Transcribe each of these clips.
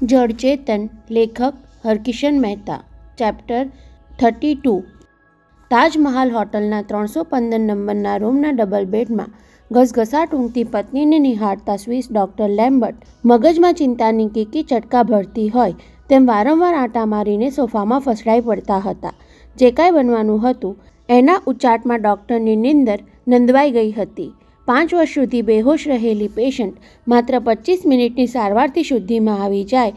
જળ ચેતન. લેખક હરકિશન મહેતા. ચેપ્ટર 32. તાજમહાલ હોટલના 315 નંબરના રૂમના ડબલ બેડમાં ઘસઘસાટ ઊંઘતી પત્નીને નિહાળતા સ્વિસ ડૉક્ટર લેમ્બર્ટ મગજમાં ચિંતાની કીકી ચટકા ભરતી હોય તેમ વારંવાર આંટા મારીને સોફામાં ફસડાઈ પડતા હતા. જે કાંઈ બનવાનું હતું એના ઉચાટમાં ડૉક્ટરની નિંદર નંદવાઈ ગઈ હતી. 5 વર્ષ સુધી બેહોશ રહેલી પેશન્ટ માત્ર 25 મિનિટની સારવારથી શુદ્ધિમાં આવી જાય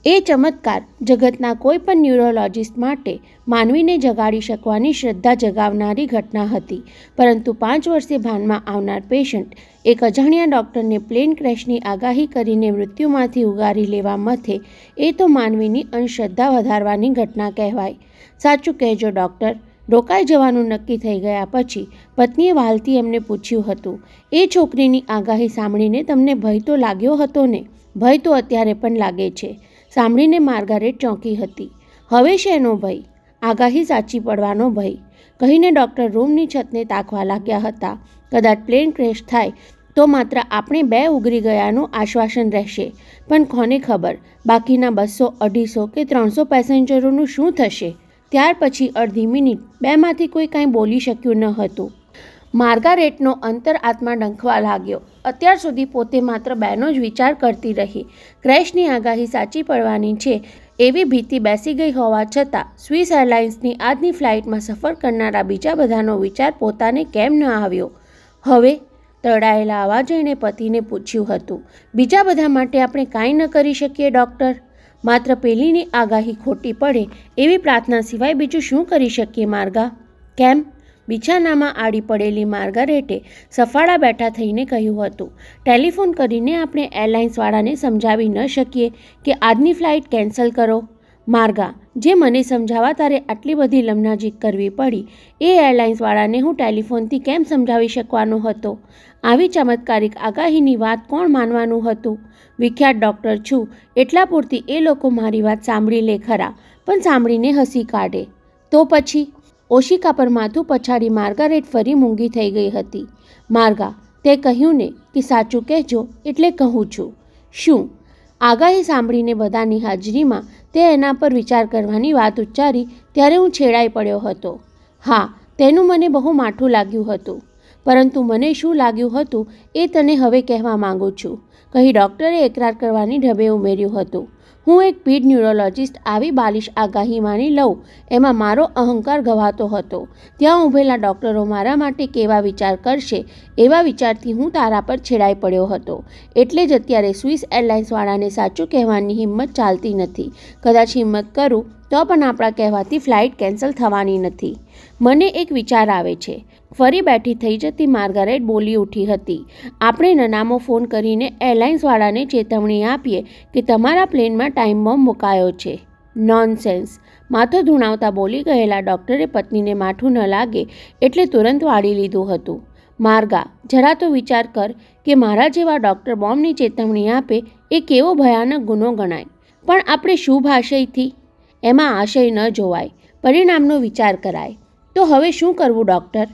એ ચમત્કાર જગતના કોઈ પણ ન્યુરોલોજિસ્ટ માટે માનવીને જગાડી શકવાની શ્રદ્ધા જગાવનારી ઘટના હતી. પરંતુ 5 વર્ષે ભાનમાં આવનાર પેશન્ટ એક અજાણ્યા ડૉક્ટરને પ્લેન ક્રેશની આગાહી કરીને મૃત્યુમાંથી ઉગારી લેવા મથે એ તો માનવીની અંધશ્રદ્ધા વધારવાની ઘટના કહેવાય. સાચું કહેજો ડૉક્ટર. રોકાઈ જવાનું નક્કી થઈ ગયા પછી પત્નીએ વહાલથી એમને પૂછ્યું હતું. એ છોકરીની આગાહી સાંભળીને તમને ભય તો લાગ્યો હતો ને? ભય તો અત્યારે પણ લાગે છે, સાંભળીને માર્ગારેટ ચોંકી હતી. હવે શેનો ભય? આગાહી સાચી પડવાનો ભય, કહીને ડૉક્ટર રૂમની છતને તાકવા લાગ્યા હતા. કદાચ પ્લેન ક્રેશ થાય તો માત્ર આપણે 2 ઉગરી ગયાનું આશ્વાસન રહેશે, પણ કોને ખબર બાકીના 200, 250 કે 300 પેસેન્જરોનું શું થશે? ત્યાર પછી અડધી મિનિટ બેમાંથી કોઈ કાંઈ બોલી શક્યું ન હતું. માર્ગારેટનો અંતરઆત્મા ડંખવા લાગ્યો. અત્યાર સુધી પોતે માત્ર બેનો જ વિચાર કરતી રહી. ક્રેશની આગાહી સાચી પડવાની છે એવી ભીતિ બેસી ગઈ હોવા છતાં સ્વિસ એરલાઇન્સની આજની ફ્લાઇટમાં સફર કરનારા બીજા બધાનો વિચાર પોતાને કેમ ન આવ્યો? હવે તરડાયેલા અવાજે એણે પતિને પૂછ્યું હતું. બીજા બધા માટે આપણે કાંઈ ન કરી શકીએ ડૉક્ટર? માત્ર પેલીની આગાહી ખોટી પડે એવી પ્રાર્થના સિવાય બીજું શું કરી શકીએ માર્ગા? કેમ? બિછાનામાં આડી પડેલી માર્ગારેટે સફાળા બેઠા થઈને કહ્યું હતું. ટેલિફોન કરીને આપણે એરલાઇન્સવાળાને સમજાવી ન શકીએ કે આજની ફ્લાઇટ કેન્સલ કરો? માર્ગા, જે મને સમજાવવા તારે આટલી બધી લમનાજીક કરવી પડી એ એરલાઇન્સવાળાને હું ટેલિફોનથી કેમ સમજાવી શકવાનો હતો? આવી ચમત્કારિક આગાહીની વાત કોણ માનવાનું હતું? વિખ્યાત ડૉક્ટર છું એટલા પૂરતી એ લોકો મારી વાત સાંભળી લે ખરા, પણ સાંભળીને હસી કાઢે તો પછી? ઓશિકા પર માથું પછાડી માર્ગારેટ ફરી મૂંગી થઈ ગઈ હતી. માર્ગા, તે કહ્યું ને કે સાચું કહેજો એટલે કહું છું. શું? આગાહી સાંભળીને બધાની હાજરીમાં તે એના પર વિચાર કરવાની વાત ઉચ્ચારી ત્યારે હું છેડાઈ પડ્યો હતો. હા, તેનું મને બહુ માઠું લાગ્યું હતું, પરંતુ મને શું લાગ્યું હતું એ તને હવે કહેવા માંગુ છું, કહી ડૉક્ટરે એકરાર કરવાની ઢબે ઉમેર્યું હતું. હું એક પીડ ન્યુરોલોજિસ્ટ આવી બાલિશ આગાહી માની લઉં એમાં મારો અહંકાર ગવાતો હતો. ત્યાં ઊભેલા ડૉક્ટરો મારા માટે કેવા વિચાર કરશે એવા વિચારથી હું તારા પર છેડાઈ પડ્યો હતો. એટલે જ અત્યારે સ્વિસ એરલાઇન્સવાળાને સાચું કહેવાની હિંમત ચાલતી નથી. કદાચ હિંમત કરું તો પણ આપણા કહેવાથી ફ્લાઇટ કેન્સલ થવાની નથી. મને એક વિચાર આવે છે. ફરી બેઠી થઈ જતી માર્ગારેટ બોલી ઉઠી હતી. આપણે નનામો ફોન કરીને એરલાઇન્સવાળાને ચેતવણી આપીએ કે તમારા પ્લેનમાં ટાઈમ બોમ્બ મુકાયો છે. નોનસેન્સ, માથો ધૂણાવતા બોલી ગયેલા ડૉક્ટરે પત્નીને માઠું ન લાગે એટલે તુરંત વાળી લીધું હતું. માર્ગા, જરા તો વિચાર કર કે મારા જેવા ડૉક્ટર બોમ્બની ચેતવણી આપે એ કેવો ભયાનક ગુનો ગણાય. પણ આપણે શુભ આશયથી એમાં આશય ન જોવાય, પરિણામનો વિચાર કરાય. તો હવે શું કરવું ડૉક્ટર?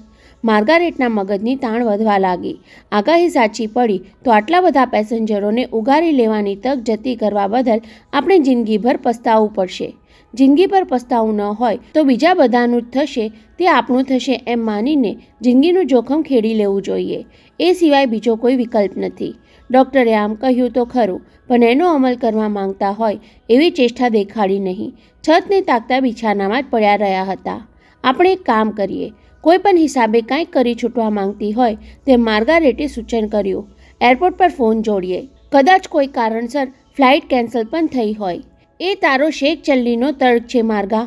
માર્ગારેટના મગજની તાણ વધવા લાગી. આગાહી સાચી પડી તો આટલા બધા પેસેન્જરોને ઉગારી લેવાની તક જતી કરવા બદલ આપણે જિંદગીભર પસ્તાવવું પડશે. જિંદગી પર પસ્તાવું ન હોય તો બીજા બધાનું જ થશે તે આપણું થશે એમ માનીને જિંદગીનું જોખમ ખેડી લેવું જોઈએ. એ સિવાય બીજો કોઈ વિકલ્પ નથી. ડૉક્ટરે આમ કહ્યું તો ખરું, પણ એનો અમલ કરવા માંગતા હોય એવી ચેષ્ટા દેખાડી નહીં. છતને તાકતા બિછાનામાં જ પડ્યા રહ્યા હતા. આપણે એક કામ કરીએ. કોઈ પણ હિસાબે કાંઈક કરી છૂટવા માંગતી હોય તે માર્ગારેટે સૂચન કર્યું. એરપોર્ટ પર ફોન જોડીએ. કદાચ કોઈ કારણસર ફ્લાઇટ કેન્સલ પણ થઈ હોય. એ તારો શેખ ચલ્લીનો તર્ક છે માર્ગા.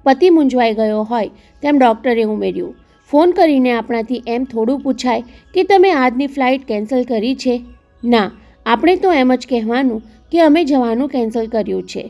પતિ મૂંઝવાઈ ગયો હોય તેમ ડૉક્ટરે ઉમેર્યું. ફોન કરીને આપણાથી એમ થોડું પૂછાય કે તમે આજની ફ્લાઇટ કેન્સલ કરી છે? ના, આપણે તો એમ જ કહેવાનું કે અમે જવાનું કેન્સલ કર્યું છે.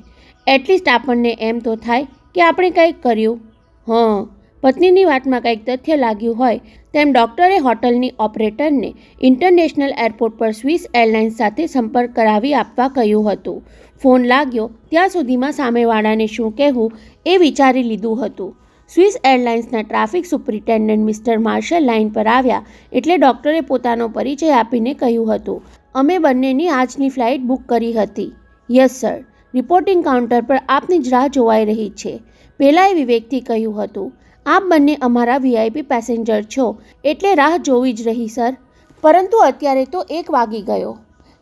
એટલીસ્ટ આપણને એમ તો થાય કે આપણે કંઈક કર્યું. હં, પત્નીની વાતમાં કંઈક તથ્ય લાગ્યું હોય તેમ ડૉક્ટરે હોટલની ઓપરેટરને ઇન્ટરનેશનલ એરપોર્ટ પર સ્વિસ એરલાઇન્સ સાથે સંપર્ક કરાવી આપવા કહ્યું હતું. ફોન લાગ્યો ત્યાં સુધીમાં સામેવાળાને શું કહેવું એ વિચારી લીધું હતું. સ્વિસ એરલાઇન્સના traffic superintendent mister Marshall line પર આવ્યા એટલે ડૉક્ટરે પોતાનો પરિચય આપીને કહ્યું હતું. અમે બંનેની આજની ફ્લાઇટ બુક કરી હતી. Yes sir. રિપોર્ટિંગ કાઉન્ટર પર આપની જ રાહ જોવાઈ રહી છે. પેલાએ વિવેકથી કહ્યું હતું. આપ બંને અમારા VIP પેસેન્જર છો એટલે રાહ જોવી જ રહી સર. પરંતુ અત્યારે તો 1 વાગી ગયો.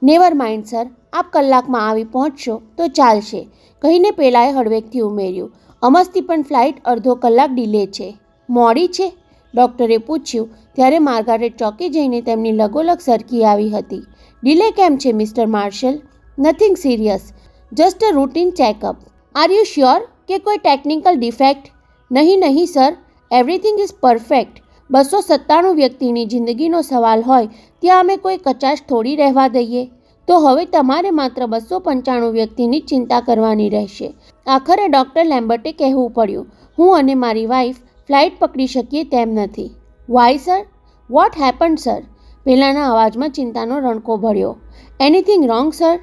નેવર માઇન્ડ સર, આપ કલાકમાં આવી પહોંચશો તો ચાલશે, કહીને પેલાએ હળવેકથી ઉમેર્યું. અમસ્તી પણ ફ્લાઇટ અડધો કલાક ડિલે છે. મોડી છે? ડૉક્ટરે પૂછ્યું ત્યારે માર્ગારેટ ચોંકી જઈને તેમની લગોલગ સરકી આવી હતી. ડિલે કેમ છે mister Marshall? Nothing serious, just a routine checkup. Are you sure કે કોઈ ટેકનિકલ ડિફેક્ટ? નહીં સર, એવરીથિંગ ઇઝ પરફેક્ટ. 297 વ્યક્તિની જિંદગીનો સવાલ હોય ત્યાં અમે કોઈ કચાશ થોડી રહેવા દઈએ. તો હવે તમારે માત્ર 295 વ્યક્તિની ચિંતા કરવાની રહેશે. આખરે ડૉક્ટર લેમ્બર્ટે કહેવું પડ્યું. હું અને મારી વાઈફ ફ્લાઇટ પકડી શકીએ તેમ નથી. Why sir? What happened sir? પેલાના અવાજમાં ચિંતાનો રણકો ભળ્યો. Anything wrong sir?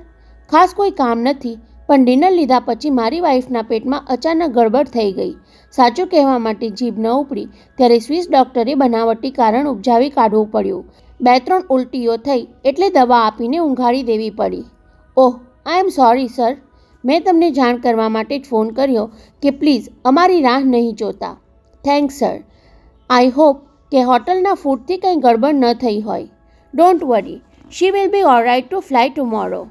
ખાસ કોઈ કામ નથી, પણ ડિનર લીધા પછી મારી વાઈફના પેટમાં અચાનક ગડબડ થઈ ગઈ. સાચું કહેવા માટે જીભ ન ઉપડી ત્યારે સ્વિસ ડૉક્ટરે બનાવટી કારણ ઉપજાવી કાઢવું પડ્યું. 2-3 ઉલટીઓ થઈ એટલે દવા આપીને ઊંઘાડી દેવી પડી. ઓહ, આઈ એમ સોરી સર. મેં તમને જાણ કરવા માટે જ ફોન કર્યો કે પ્લીઝ અમારી રાહ નહીં જોતા. Thanks sir. આઈ હોપ કે હોટલના ફૂડથી કંઈ ગડબડ ન થઈ હોય. Don't worry, she will be alright to fly tomorrow.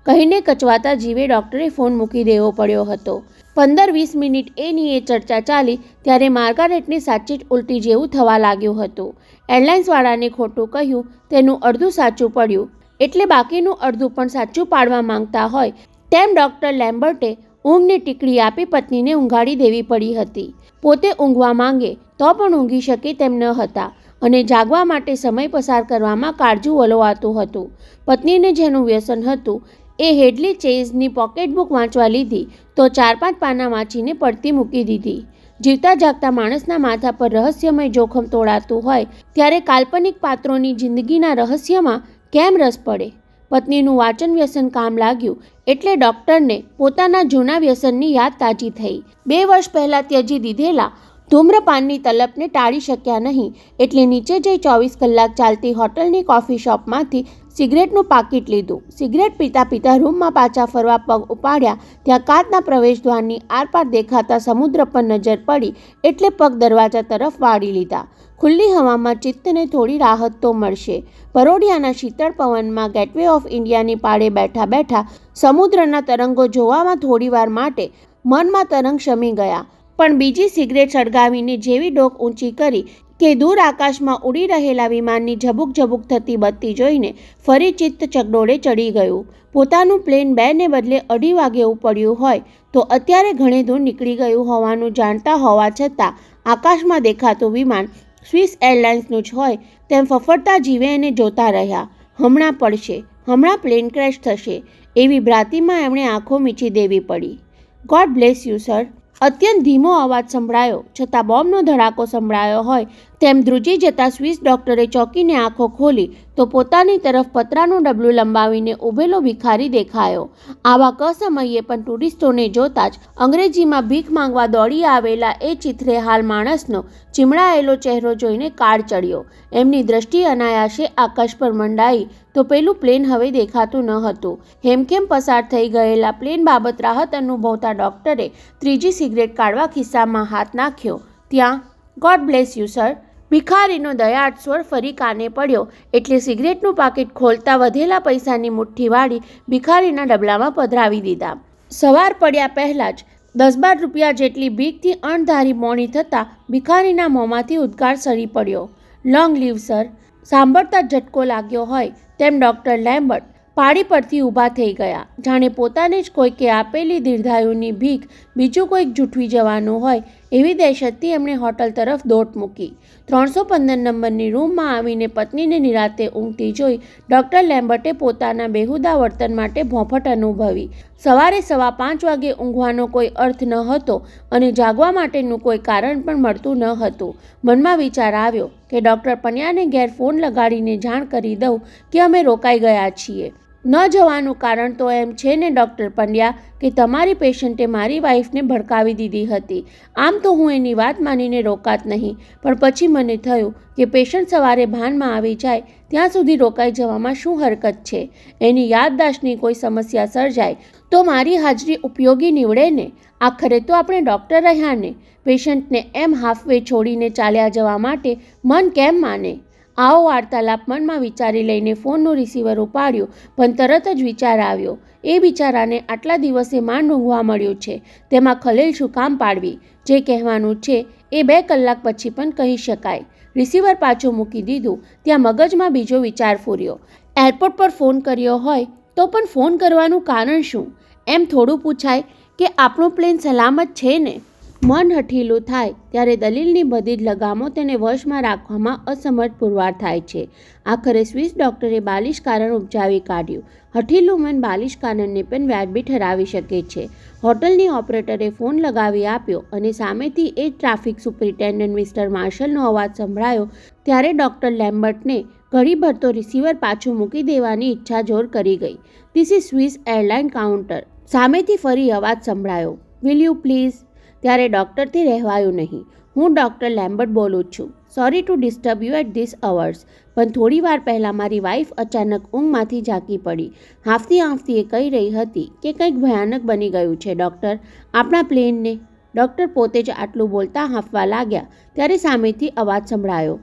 કહીને કચવાતા જીવે ડૉક્ટરે ફોન મૂકી દેવો પડ્યો હતો. 15-20 મિનિટ એની એ ચર્ચા ચાલી ત્યારે માર્ગારેટને સાચી જ ઉલટી જેવું થવા લાગ્યું હતું. એરલાઇન્સવાળાને ખોટું કહ્યું તેનું અડધું સાચું પડ્યું એટલે બાકીનું અડધું પણ સાચું પાડવા માંગતા હોય તેમ ડૉક્ટર લેમ્બર્ટે ઊંઘની ટીકડી આપી પત્નીને ઊંઘાડી દેવી પડી હતી. પોતે ઊંઘવા માંગે તો પણ ઊંઘી શકે તેમ ન હતા અને જાગવા માટે સમય પસાર કરવામાં કાળજું વલોવાતું હતું. પત્નીને જેનું વ્યસન હતું એ હેડલી ચેઝની પોકેટબુક વાંચવા લીધી તો 4-5 પાના વાંચીને પડતી મૂકી દીધી. જીવતા જાગતા માણસના માથા પર રહસ્યમય જોખમ તોડાતું હોય ત્યારે કાલ્પનિક પાત્રોની જિંદગીના રહસ્યમાં કેમ રસ પડે? પત્નીનું વાંચન વ્યસન કામ લાગ્યું એટલે ડૉક્ટરને પોતાના જૂના વ્યસનની યાદ તાજી થઈ. 2 વર્ષ પહેલાં ત્યજી દીધેલા ધૂમ્રપાનની તલપને ટાળી શક્યા નહીં એટલે નીચે જઈ 24 કલાક ચાલતી હોટલની કોફી શોપમાંથી સિગરેટનું પાકીટ લીધું. સિગરેટ પીતા પીતા રૂમમાં પાછા ફરવા પગ ઉપાડ્યા ત્યાં કાચના પ્રવેશદ્વારની આરપાર દેખાતા સમુદ્ર પર નજર પડી એટલે પગ દરવાજા તરફ વાળી લીધા. ખુલ્લી હવામાં ચિત્તને થોડી રાહત તો મળશે. પરોઢિયાના શીતળ પવનમાં ગેટવે ઓફ ઇન્ડિયાની પાળે બેઠા બેઠા સમુદ્રના તરંગો જોવામાં થોડીવાર માટે મનમાં તરંગ શમી ગયા. પણ બીજી સિગરેટ સળગાવીને જેવી ડોક ઊંચી કરી કે દૂર આકાશમાં ઉડી રહેલા વિમાનની ઝબુક ઝબુક થતી બત્તી જોઈને ફરી ચિત્ત ચકડોળે ચડી ગયું. પોતાનું પ્લેન 2 ને બદલે 2:30 વાગે ઉપડ્યું હોય તો અત્યારે ઘણે દૂર નીકળી ગયું હોવાનું જાણતા હોવા છતાં આકાશમાં દેખાતું વિમાન સ્વિસ એરલાઇન્સનું જ હોય તેમ ફફડતા જીવે એને જોતા રહ્યા. હમણાં પડશે, હમણાં પ્લેન ક્રેશ થશે એવી ભ્રાંતિમાં એમણે આંખો મીચી દેવી પડી. God bless you sir. અત્યંત ધીમો અવાજ સંભળાયો છતાં બોમ્બનો ધડાકો સંભળાયો હોય તેમ ધ્રુજી જતા સ્વિસ ડૉક્ટરે ચોંકીને આંખો ખોલી તો પોતાની તરફ પતરાનું ડબલું લંબાવીને ઊભેલો ભિખારી દેખાયો. આવા કસમયે પણ ટુરિસ્ટોને જોતા જ અંગ્રેજીમાં ભીખ માંગવા દોડી આવેલા એ ચિત્રેહાલ માણસનો ચીમડાયેલો ચહેરો જોઈને કાળ ચડ્યો. એમની દ્રષ્ટિ અનાયાસે આકાશ પર મંડાઈ તો પેલું પ્લેન હવે દેખાતું ન હતું. હેમખેમ પસાર થઈ ગયેલા પ્લેન બાબત રાહત અનુભવતા ડૉક્ટરે ત્રીજી સિગરેટ કાઢવા ખિસ્સામાં હાથ નાખ્યો ત્યાં ગોડ બ્લેસ યુ સર. ભિખારીનો દયાળ સ્વર ફરી કાને પડ્યો એટલે સિગરેટનું પાકીટ ખોલતા વધેલા પૈસાની મુઠ્ઠી વાળી ભિખારીના ડબલામાં પધરાવી દીધા. સવાર પડ્યા પહેલાં જ 10-12 રૂપિયા જેટલી ભીખથી અણધારી મોણી થતાં ભિખારીના મોંમાંથી ઉદ્ગાર સરી પડ્યો. Long leave sir. સાંભળતા ઝટકો લાગ્યો હોય તેમ ડૉક્ટર લેમ્બર્ટ પાડી પરથી ઊભા થઈ ગયા. જાણે પોતાને જ કોઈકે આપેલી દીર્ઘાયુની ભીખ બીજું કોઈક જૂઠવી જવાનું હોય એવી દહેશતથી એમણે હોટલ તરફ દોટ મૂકી. 315 નંબરની રૂમમાં આવીને પત્નીને નિરાતે ઊંઘતી જોઈ ડૉક્ટર લેમ્બર્ટે પોતાના બેહુદા વર્તન માટે ભોંફટ અનુભવી. સવારે 5:15 વાગે ઊંઘવાનો કોઈ અર્થ ન હતો અને જાગવા માટેનું કોઈ કારણ પણ મળતું ન હતું. મનમાં વિચાર આવ્યો કે ડૉક્ટર પન્યાને ઘેર ફોન લગાડીને જાણ કરી દઉં કે અમે રોકાઈ ગયા છીએ. ન જવાનું કારણ તો એમ છે ને ડૉક્ટર પંડ્યા કે તમારી પેશન્ટે મારી વાઈફને ભડકાવી દીધી હતી. આમ તો હું એની વાત માનીને રોકાત નહીં, પણ પછી મને થયું કે પેશન્ટ સવારે ભાનમાં આવી જાય ત્યાં સુધી રોકાઈ જવામાં શું હરકત છે. એની યાદદાસ્તની કોઈ સમસ્યા સર્જાય તો મારી હાજરી ઉપયોગી નીવડે ને. આખરે તો આપણે ડૉક્ટર રહ્યા ને. પેશન્ટને એમ હાફવે છોડીને ચાલ્યા જવા માટે મન કેમ માને? આવો વાર્તાલાપ મનમાં વિચારી લઈને ફોનનું રિસીવર ઉપાડ્યું, પણ તરત જ વિચાર આવ્યો, એ બિચારાને આટલા દિવસે માંડ ઊંઘવા મળ્યું છે, તેમાં ખલેલ શું કામ પાડવી? જે કહેવાનું છે એ 2 કલાક પછી પણ કહી શકાય. રિસીવર પાછું મૂકી દીધું ત્યાં મગજમાં બીજો વિચાર ફૂર્યો. એરપોર્ટ પર ફોન કર્યો હોય તો પણ ફોન કરવાનું કારણ શું? એમ થોડું પૂછાય કે આપણું પ્લેન સલામત છે ને? મન હઠીલું થાય ત્યારે દલીલની બધી જ લગામો તેને વશમાં રાખવામાં અસમર્થ પુરવાર થાય છે. આખરે સ્વિસ ડૉક્ટરે બાલિશ કારણ ઉપજાવી કાઢ્યું. હઠીલું મન બાલિશ કારણને પણ વ્યાજબી ઠરાવી શકે છે. હોટલની ઓપરેટરે ફોન લગાવી આપ્યો અને સામેથી એ ટ્રાફિક સુપરિન્ટેન્ડન્ટ મિસ્ટર માર્શલનો અવાજ સંભળાયો ત્યારે ડૉક્ટર લેમ્બર્ટને ઘડીભર તો રિસીવર પાછું મૂકી દેવાની ઈચ્છા જોર કરી ગઈ. This is Swiss airline counter. સામેથી ફરી અવાજ સંભળાયો, વિલ યુ પ્લીઝ? ત્યારે ડૉક્ટરથી રહેવાયું નહીં. હું ડૉક્ટર લેમ્બર્ટ બોલું છું. Sorry to disturb you at this hours, પણ થોડી વાર પહેલાં મારી વાઈફ અચાનક ઊંઘમાંથી જાગી પડી. હાંફતી હાંફતી એ કહી રહી હતી કે કંઈક ભયાનક બની ગયું છે ડૉક્ટર, આપણા પ્લેનને. ડૉક્ટર પોતે જ આટલું બોલતા હાંફવા લાગ્યા ત્યારે સામેથી અવાજ સંભળાયો,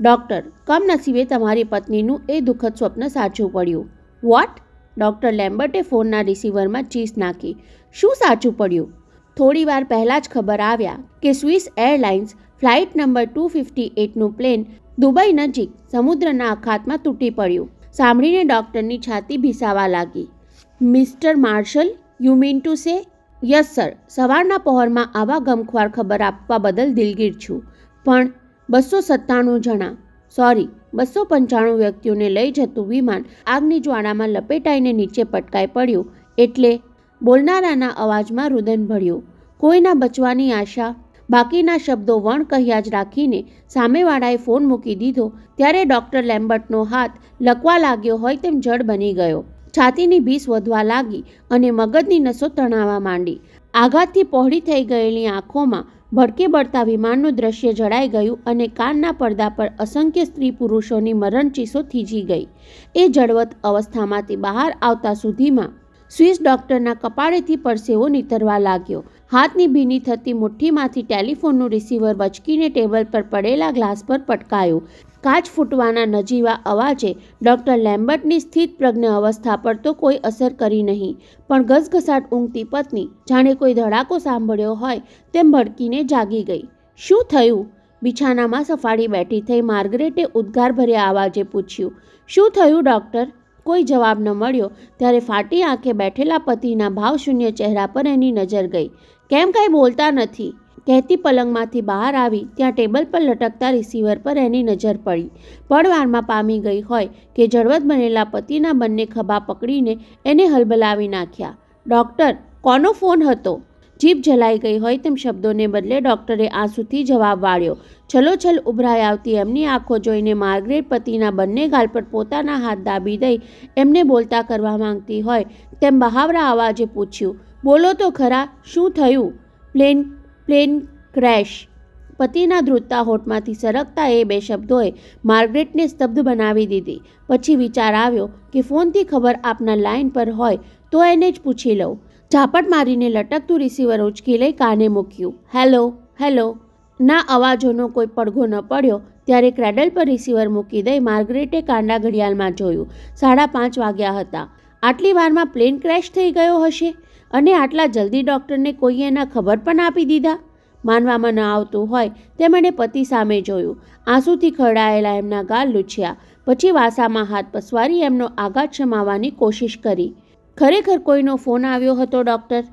ડૉક્ટર, કમનસીબે તમારી પત્નીનું એ દુઃખદ સ્વપ્ન સાચું પડ્યું. વોટ? ડૉક્ટર લેમ્બર્ટે ફોનના રિસીવરમાં ચીસ નાખી. શું સાચું પડ્યું? થોડી વાર પહેલાં જ ખબર આવ્યા કે સ્વિસ એરલાઇન્સ ફ્લાઇટ નંબર 258નું પ્લેન દુબઈ નજીક સમુદ્રના અખાતમાં તૂટી પડ્યું. સાંભળીને ડૉક્ટરની છાતી ભીસાવા લાગી. Mister Marshall, you mean to say? Yes sir. સવારના પહોરમાં આવા ગમખ્વાર ખબર આપવા બદલ દિલગીર છું, પણ 297 જણા, સોરી 295 વ્યક્તિઓને લઈ જતું વિમાન આગની જ્વાળામાં લપેટાઈને નીચે પટકાઈ પડ્યું. એટલે બોલનારાના અવાજમાં રુદન ભળ્યું. કોઈના બચવાની આશા. બાકીના શબ્દો વણ કહ્યા જ રાખીને સામેવાળાએ ફોન મૂકી દીધો ત્યારે ડૉક્ટર લેમ્બર્ટનો હાથ લકવા લાગ્યો હોય તેમ જડ બની ગયો. છાતીની ભીસ વધવા લાગી અને મગજની નસો તણાવા માંડી. આઘાતથી પહોળી થઈ ગયેલી આંખોમાં ભડકે બળતા વિમાનનું દ્રશ્ય જડાઈ ગયું અને કાનના પડદા પર અસંખ્ય સ્ત્રી પુરુષોની મરણચીસો થીજી ગઈ. એ જડવત અવસ્થામાંથી બહાર આવતા સુધીમાં સ્વિસ ડૉક્ટરના કપાળેથી પરસેવો નીતરવા લાગ્યો. હાથની ભીની થતી મુઠ્ઠીમાંથી ટેલિફોનનું રિસીવર વચકીને ટેબલ પર પડેલા ગ્લાસ પર પટકાયું. કાચ ફૂટવાના નજીવા અવાજે ડૉક્ટર લેમ્બર્ટની સ્થિતપ્રજ્ઞ અવસ્થા પર તો કોઈ અસર કરી નહીં, પણ ઘસઘસાટ ઊંઘતી પત્ની જાણે કોઈ ધડાકો સાંભળ્યો હોય તેમ ભડકીને જાગી ગઈ. શું થયું? બિછાનામાં સફાળી બેઠી થઈ માર્ગરેટે ઉદ્ગારભર્યા અવાજે પૂછ્યું. શું થયું ડૉક્ટર? કોઈ જવાબ ન મળ્યો ત્યારે ફાટી આંખે બેઠેલા પતિના ભાવશૂન્ય ચહેરા પર એની નજર ગઈ. કેમ કાંઈ બોલતા નથી? કહેતી પલંગમાંથી બહાર આવી ત્યાં ટેબલ પર લટકતા રિસીવર પર એની નજર પડી. પળવારમાં પામી ગઈ હોય કે જળવત બનેલા પતિના બંને ખભા પકડીને એને હલબલાવી નાખ્યા. ડૉક્ટર, કોનો ફોન હતો? જીભ જલાઈ ગઈ હોય તેમ શબ્દોને બદલે ડૉક્ટરે આંસુથી જવાબ વાળ્યો. છલોછલ ઉભરાઈ આવતી એમની આંખો જોઈને માર્ગરેટ પતિના બંને ગાલ પર પોતાના હાથ દાબી દઈ એમને બોલતા કરવા માંગતી હોય તેમ બહાવરા અવાજે પૂછ્યું, બોલો તો ખરા, શું થયું? Plane crash. પતિના ધ્રુજતા હોઠમાંથી સરકતા એ 2 શબ્દોએ માર્ગરેટને સ્તબ્ધ બનાવી દીધી. પછી વિચાર આવ્યો કે ફોનથી ખબર આપનાર લાઇન પર હોય તો એને જ પૂછી લઉં. ઝાપટ મારીને લટકતું રિસીવર ઉંચકી લઈ કાને મૂક્યું. Hello, hello. ના અવાજોનો કોઈ પડઘો ન પડ્યો ત્યારે ક્રેડલ પર રિસીવર મૂકી દઈ માર્ગરેટે કાંડા ઘડિયાળમાં જોયું. 5:30 વાગ્યા હતા. આટલી વારમાં પ્લેન ક્રેશ થઈ ગયો હશે અને આટલા જલ્દી ડૉક્ટરને કોઈએ એના ખબર પણ આપી દીધા? માનવામાં ન આવતું હોય તેમ એણે પતિ સામે જોયું. આંસુથી ખરડાયેલા એમના ગાલ લૂછ્યા. પછી વાસામાં હાથ પસવારી એમનો આઘાત શમાવવાની કોશિશ કરી. ખરેખર કોઈનો ફોન આવ્યો હતો ડૉક્ટર?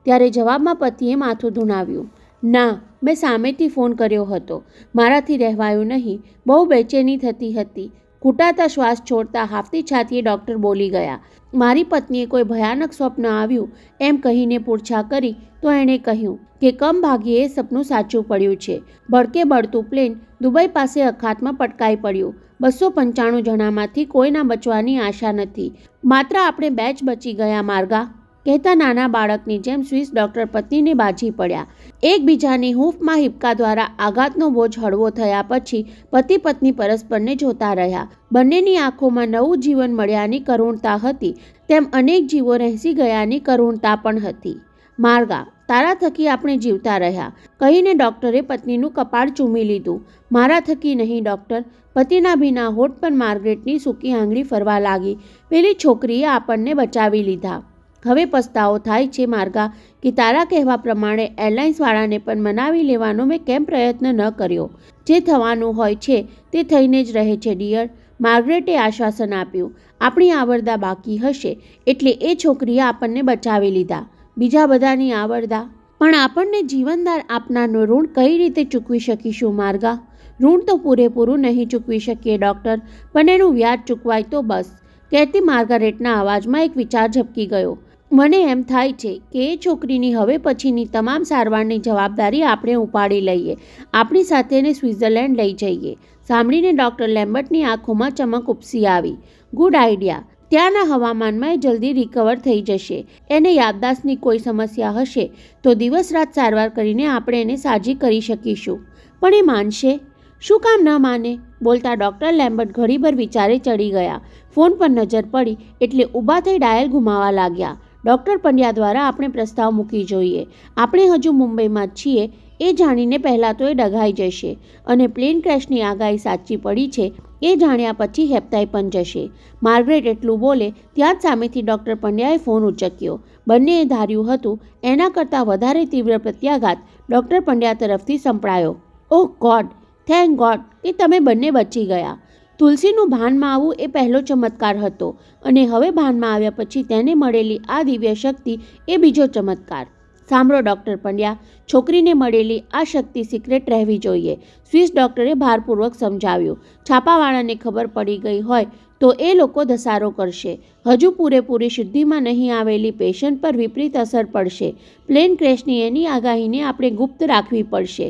ત્યારે જવાબમાં પતિએ માથું ધુણાવ્યું. ના, મેં સામેથી ફોન કર્યો હતો. મારાથી રહેવાયું નહીં. બહુ બેચેની થતી હતી. ઘૂંટાતા શ્વાસ છોડતા હાફતી છાતીએ ડૉક્ટર બોલી ગયા. મારી પત્નીએ કોઈ ભયાનક સ્વપ્ન આવ્યું એમ કહીને પૂછા કરી તો એણે કહ્યું કે કમ ભાગ્યે એ સપનું સાચું પડ્યું છે. ભડકે બળતું પ્લેન દુબઈ પાસે અખાતમાં પટકાઈ પડ્યું. 295 જણામાંથી કોઈના બચવાની આશા નથી. માત્ર આપણે 2 જ બચી ગયા માર્ગા, કહેતા નાના બાળકની જેમ સ્વિસ ડૉક્ટર પત્નીને બાજી પડ્યા. એકબીજાની હૂંફમાં હિપકા દ્વારા આઘાતનો બોજ હળવો થયા પછી પતિ પત્ની પરસ્પરને જોતા રહ્યા. બંનેની આંખોમાં નવું જીવન મળ્યાની કરુણતા હતી, તેમ અનેક જીવો રહેસી ગયાની કરુણતા પણ હતી. માર્ગા, તારા થકી આપણે જીવતા રહ્યા, કહીને ડૉક્ટરે પત્નીનું કપાળ ચૂમી લીધું. મારા થકી નહીં ડૉક્ટર. પતિના ભીના હોઠ પર માર્ગરેટની સૂકી આંગળી ફરવા લાગી. પેલી છોકરીએ આપણને બચાવી લીધા. હવે પસ્તાવો થાય છે માર્ગા કે તારા કહેવા પ્રમાણે એરલાઇન્સવાળાને પણ મનાવી લેવાનો મેં કેમ પ્રયત્ન ન કર્યો. જે થવાનું હોય છે તે થઈને જ રહે છે ડિયર. માર્ગરેટે આશ્વાસન આપ્યું. આપણી આવરદા બાકી હશે એટલે એ છોકરીએ આપણને બચાવી લીધા. બીજા બધાની આવરદા પણ આપણને જીવનદાન આપનારનું ઋણ કઈ રીતે ચૂકવી શકીશું માર્ગા? ઋણ તો પૂરેપૂરું નહીં ચૂકવી શકીએ ડૉક્ટર, પણ એનું વ્યાજ ચૂકવાય તો બસ, કહેતી માર્ગારેટના અવાજમાં એક વિચાર ઝબકી ગયો. મને એમ થાય છે કે એ છોકરીની હવે પછીની તમામ સારવારની જવાબદારી આપણે ઉપાડી લઈએ, આપણી સાથેને સ્વિટ્ઝરલેન્ડ લઈ જઈએ. સાંભળીને ડૉક્ટર લેમ્બર્ટની આંખોમાં ચમક ઉપસી આવી. Good idea. ત્યાંના હવામાનમાં એ જલ્દી રિકવર થઈ જશે. એને યાદદાસ્તની કોઈ સમસ્યા હશે તો દિવસ રાત સારવાર કરીને આપણે એને સાજી કરી શકીશું. પણ એ માનશે? શું કામ ન માને? બોલતા ડૉક્ટર લેમ્બર્ટ ઘડીભર વિચારે ચડી ગયા. ફોન પર નજર પડી એટલે ઊભા થઈ ડાયલ ઘુમાવા લાગ્યા. ડૉક્ટર પંડ્યા દ્વારા આપણે પ્રસ્તાવ મૂકી જોઈએ. આપણે હજુ મુંબઈમાં જ છીએ એ જાણીને પહેલાં તો એ ડઘાઈ જશે અને પ્લેન ક્રેશની આગાહી સાચી પડી છે એ જાણ્યા પછી હેપતાઈ પણ જશે. માર્ગરેટ એટલું બોલે ત્યાં જ સામેથી ડૉક્ટર પંડ્યાએ ફોન ઉચક્યો. બંનેએ ધાર્યું હતું એના કરતાં વધારે તીવ્ર પ્રત્યાઘાત ડૉક્ટર પંડ્યા તરફથી સંભળાયો. ઓહ ગોડ, થેન્ક ગોડ કે તમે બંને બચી ગયા. તુલસીનું ભાનમાં આવવું એ પહેલો ચમત્કાર હતો અને હવે ભાનમાં આવ્યા પછી તેને મળેલી આ દિવ્ય શક્તિ એ બીજો ચમત્કાર. સાંભળો ડૉક્ટર પંડ્યા, છોકરીને મળેલી આ શક્તિ સિક્રેટ રહેવી જોઈએ, સ્વિસ ડૉક્ટરે ભારપૂર્વક સમજાવ્યું. છાપાવાળાને ખબર પડી ગઈ હોય તો એ લોકો ધસારો કરશે. હજુ પૂરેપૂરી શુદ્ધિમાં નહીં આવેલી પેશન્ટ પર વિપરીત અસર પડશે. પ્લેન ક્રેશની એની આગાહીને આપણે ગુપ્ત રાખવી પડશે.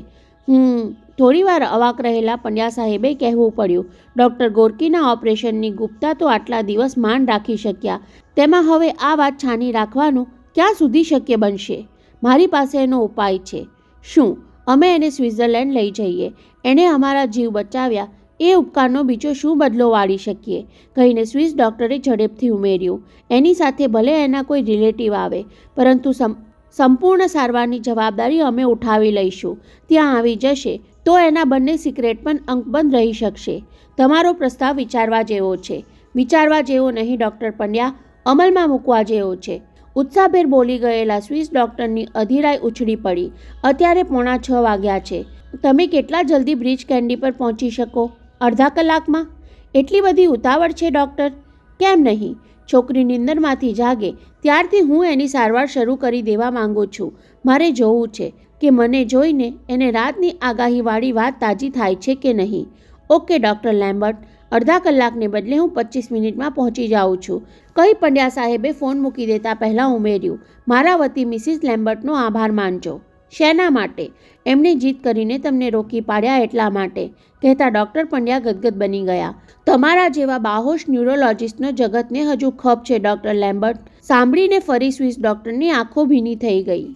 થોડીવાર અવાક રહેલા પંડ્યા સાહેબે કહેવું પડ્યું. ડૉક્ટર ગોર્કીના ઓપરેશનની ગુપ્તતા તો આટલા દિવસ માંડ રાખી શક્યા, તેમાં હવે આ વાત છાની રાખવાનું ક્યાં સુધી શક્ય બનશે? મારી પાસે એનો ઉપાય છે. શું? અમે એને સ્વિટ્ઝરલેન્ડ લઈ જઈએ. એણે અમારા જીવ બચાવ્યા એ ઉપકારનો બીજો શું બદલો વાળી શકીએ? કહીને સ્વિસ ડૉક્ટરે ઝડપથી ઉમેર્યું. એની સાથે ભલે એના કોઈ રિલેટિવ આવે, પરંતુ સંપૂર્ણ સારવારની જવાબદારી અમે ઉઠાવી લઈશું. ત્યાં આવી જશે તો એના બંને સિક્રેટ પણ અંકબંધ રહી શકશે. તમારો પ્રસ્તાવ વિચારવા જેવો છે. વિચારવા જેવો નહીં ડૉક્ટર પંડ્યા, અમલમાં મૂકવા જેવો છે. ઉત્સાહભેર બોલી ગયેલા સ્વિસ ડૉક્ટરની અધીરાઈ ઉછળી પડી. અત્યારે 5:45 વાગ્યા છે. તમે કેટલા જલ્દી બ્રિજ કેન્ડી પર પહોંચી શકો? અડધા કલાકમાં? એટલી બધી ઉતાવળ છે ડૉક્ટર? કેમ નહીં? છોકરી નિંદરમાંથી જાગે ત્યારથી હું એની સારવાર શરૂ કરી દેવા માંગુ છું. મારે જોવું છે કે મને જોઈને એને રાતની આગાહીવાળી વાત તાજી થાય છે કે નહીં. ઓકે ડૉક્ટર લેમ્બર્ટ, અડધા કલાકને બદલે હું 25 મિનિટમાં પહોંચી જાઉં છું, કહી પંડ્યા સાહેબે ફોન મૂકી દેતા પહેલાં ઉમેર્યું. મારા વતી મિસિસ લેમ્બર્ટનો આભાર માનજો. શેના માટે? એમણે જીદ કરીને તમને રોકી પાડ્યા એટલા માટે, કહેતા ડૉક્ટર પંડ્યા ગદગદ બની ગયા. તમારા જેવા બાહોશ ન્યુરોલોજિસ્ટનો જગતને હજુ ખપ છે ડૉક્ટર લેમ્બર્ટ. સાંભળીને ફરી સ્વિસ ડૉક્ટરની આંખો ભીની થઈ ગઈ.